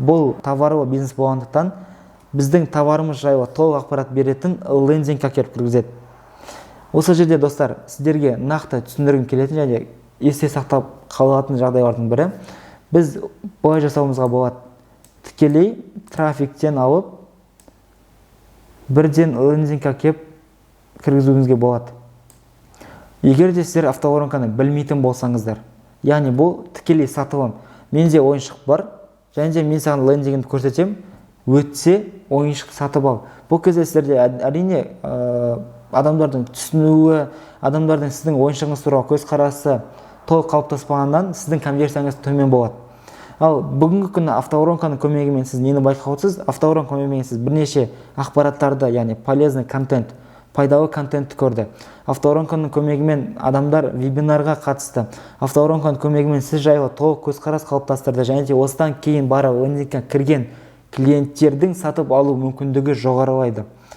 бұл товарлы бизнес болғандықтан біздің товарымыз жайлы толық ақпарат беретін лендинг әкеліп кіргізеді. Осы жерде достар, сіздерге нақты түсіндіргім келетін және есте сақтап қалатын жағдайлардың бірі, біз былай жасауымызға болады. Тікелей трафиктен алып, бірден лендинг әкеліп кіргізуімізге болады. Егер де сіздер автоворонканы білмейтін болсаңыздар, яғни бұл тікелей сатылым. Менде ойыншық бар, және де мен саған лендингімді көрсетем, өтсе ойыншық сатып ал. Бұл кезде сіздерде әрине адамдардың түсінуі, адамдардың сіздің ойыншығыңыз туралы көзқарасы толық қалыптаспағаннан сіздің конверсияңыз төмен болады. Ал бүгінгі күні автоворонканың көмегімен сіз нені байқаусыз? Автоворонка көмегімен сіз бірнеше ақпараттарды, яғни полезный контент, пайдалы контентті көрді. Автоворонканың көмегімен адамдар вебинарға қатысты. Автоворонканың көмегімен сіз жайлы толық көзқарас қалыптастырды, және де осыдан кейін бары лендингке кірген клиенттердің сатып алу мүмкіндігі жоғарылайды.